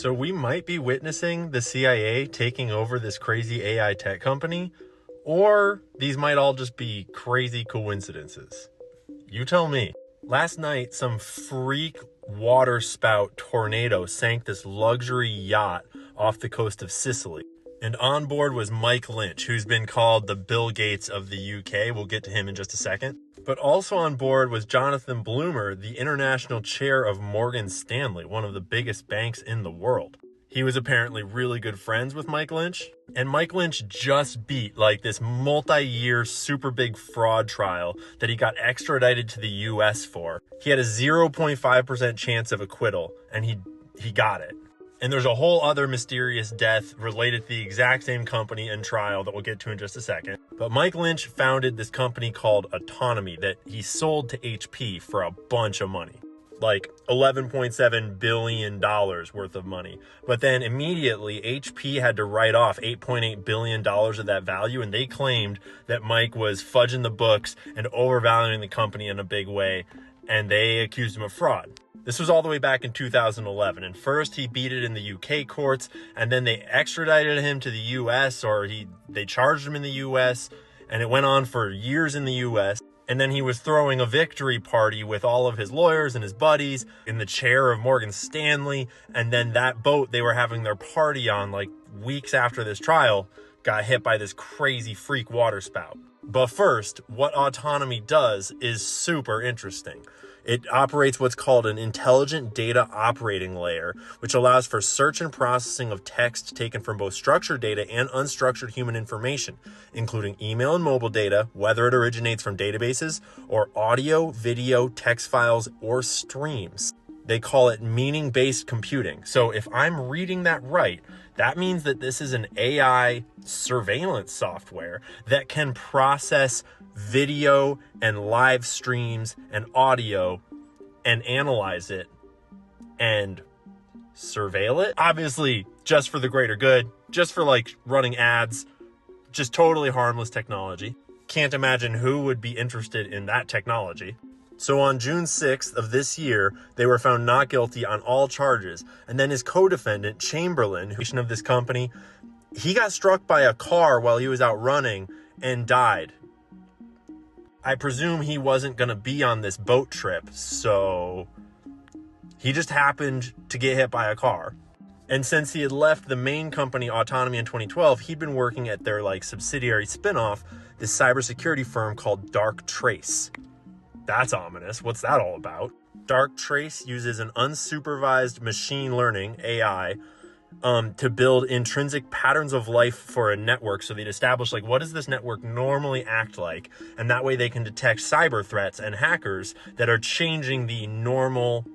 So we might be witnessing the CIA taking over this crazy AI tech company, or these might all just be crazy coincidences. You tell me. Last night, some freak waterspout tornado sank this luxury yacht off the coast of Sicily. And on board was Mike Lynch, who's been called the Bill Gates of the UK. We'll get to him in just a second. But also on board was Jonathan Bloomer, the international chair of Morgan Stanley, one of the biggest banks in the world. He was apparently really good friends with Mike Lynch. And Mike Lynch just beat like this multi-year super big fraud trial that he got extradited to the US for. He had a 0.5% chance of acquittal, and he got it. And there's a whole other mysterious death related to the exact same company and trial that we'll get to in just a second. But Mike Lynch founded this company called Autonomy that he sold to HP for a bunch of money. Like $11.7 billion worth of money. But then immediately HP had to write off $8.8 billion of that value, and they claimed that Mike was fudging the books and overvaluing the company in a big way, and they accused him of fraud. This was all the way back in 2011, and first he beat it in the UK courts, and then they extradited him to the US, or they charged him in the US, and it went on for years in the US. And then he was throwing a victory party with all of his lawyers and his buddies in the chair of Morgan Stanley. And then that boat they were having their party on like weeks after this trial got hit by this crazy freak waterspout. But first, what Autonomy does is super interesting. It operates what's called an intelligent data operating layer, which allows for search and processing of text taken from both structured data and unstructured human information, including email and mobile data, whether it originates from databases or audio, video, text files, or streams. They call it meaning-based computing. So if I'm reading that right, that means that this is an AI surveillance software that can process video and live streams and audio and analyze it and surveil it. Obviously, just for the greater good, just for like running ads, just totally harmless technology. Can't imagine who would be interested in that technology. So on June 6th of this year, they were found not guilty on all charges. And then his co-defendant, Chamberlain, who's of this company, he got struck by a car while he was out running and died. I presume he wasn't going to be on this boat trip, so he just happened to get hit by a car. And since he had left the main company, Autonomy, in 2012, he'd been working at their like subsidiary spinoff, this cybersecurity firm called Darktrace. That's ominous. What's that all about? Darktrace uses an unsupervised machine learning, AI, to build intrinsic patterns of life for a network. So they'd establish, like, what does this network normally act like? And that way they can detect cyber threats and hackers that are changing the normal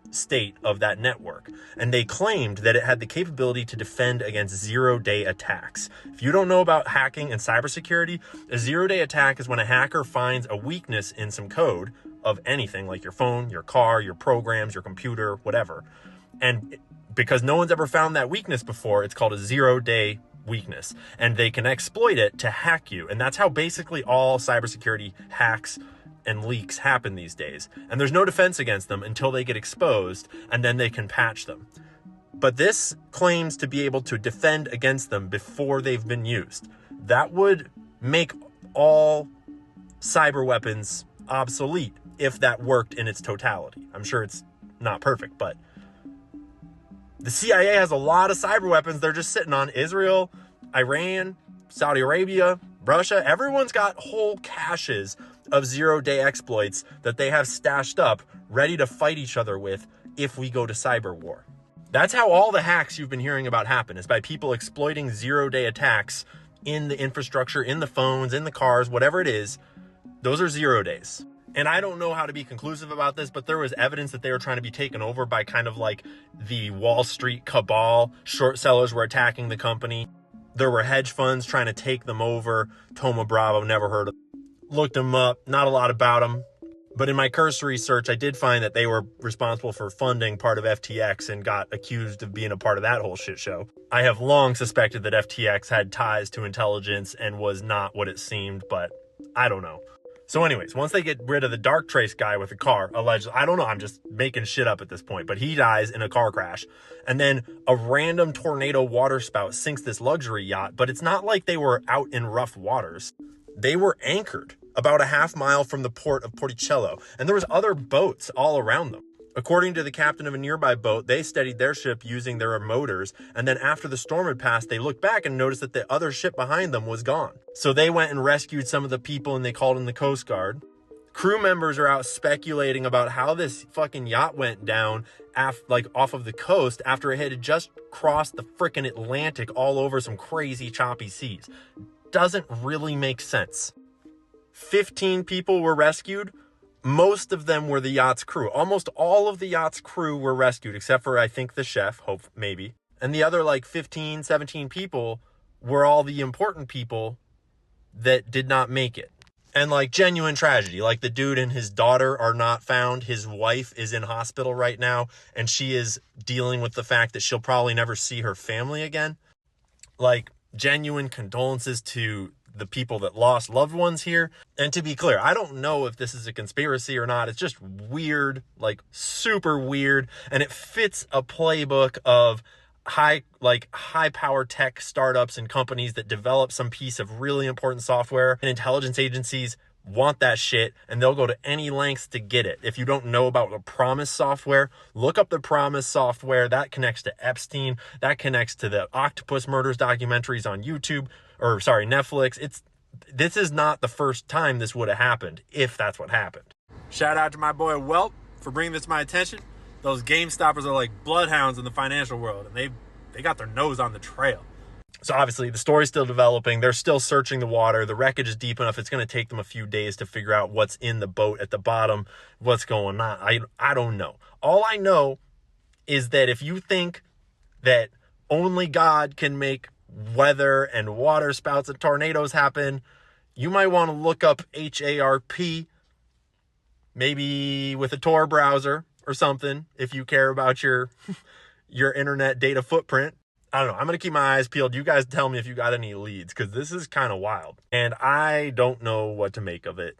state of that network. And they claimed that it had the capability to defend against zero-day attacks. If you don't know about hacking and cybersecurity, a zero-day attack is when a hacker finds a weakness in some code of anything, like your phone, your car, your programs, your computer, whatever. And because no one's ever found that weakness before, it's called a zero-day weakness. And they can exploit it to hack you. And that's how basically all cybersecurity hacks and leaks happen these days. And there's no defense against them until they get exposed, and then they can patch them. But this claims to be able to defend against them before they've been used. That would make all cyber weapons obsolete if that worked in its totality. I'm sure it's not perfect, but the CIA has a lot of cyber weapons they're just sitting on. Israel, Iran, Saudi Arabia, Russia, everyone's got whole caches of zero-day exploits that they have stashed up, ready to fight each other with if we go to cyber war. That's how all the hacks you've been hearing about happen, is by people exploiting zero-day attacks in the infrastructure, in the phones, in the cars, whatever it is. Those are 0 days. And I don't know how to be conclusive about this, but there was evidence that they were trying to be taken over by kind of like the Wall Street cabal. Short sellers were attacking the company. There were hedge funds trying to take them over. Thoma Bravo, never heard of them. Looked them up, not a lot about them. But in my cursory search, I did find that they were responsible for funding part of FTX and got accused of being a part of that whole shit show. I have long suspected that FTX had ties to intelligence and was not what it seemed, but I don't know. So anyways, once they get rid of the Dark Trace guy with the car, allegedly, I don't know, I'm just making shit up at this point, but he dies in a car crash. And then a random tornado waterspout sinks this luxury yacht, but it's not like they were out in rough waters. They were anchored about a half mile from the port of Porticello, and there was other boats all around them. According to the captain of a nearby boat, they steadied their ship using their motors, and then after the storm had passed, they looked back and noticed that the other ship behind them was gone. So they went and rescued some of the people, and they called in the Coast Guard. Crew members are out speculating about how this fucking yacht went down off of the coast after it had just crossed the frickin' Atlantic all over some crazy choppy seas. Doesn't really make sense. 15 people were rescued. Most of them were the yacht's crew. Almost all of the yacht's crew were rescued, except for, I think, the chef, maybe. And the other, 15, 17 people were all the important people that did not make it. And, genuine tragedy. The dude and his daughter are not found. His wife is in hospital right now, and she is dealing with the fact that she'll probably never see her family again. Genuine condolences to the people that lost loved ones here. And to be clear, I don't know if this is a conspiracy or not. It's just weird, super weird. And it fits a playbook of high power tech startups and companies that develop some piece of really important software, and intelligence agencies want that shit and they'll go to any lengths to get it. If you don't know about the Promise software, look up the Promise software. That connects to Epstein. That connects to the octopus murders documentaries on Netflix. This is not the first time this would have happened, if that's what happened. Shout out to my boy Welt for bringing this to my attention. Those game stoppers are like bloodhounds in the financial world, and they got their nose on the trail. So obviously the story's still developing. They're still searching the water. The wreckage is deep enough. It's going to take them a few days to figure out what's in the boat at the bottom, what's going on. I don't know. All I know is that if you think that only God can make weather and water spouts and tornadoes happen, you might want to look up HARP, maybe with a Tor browser or something, if you care about your internet data footprint. I don't know. I'm going to keep my eyes peeled. You guys tell me if you got any leads, because this is kind of wild. And I don't know what to make of it.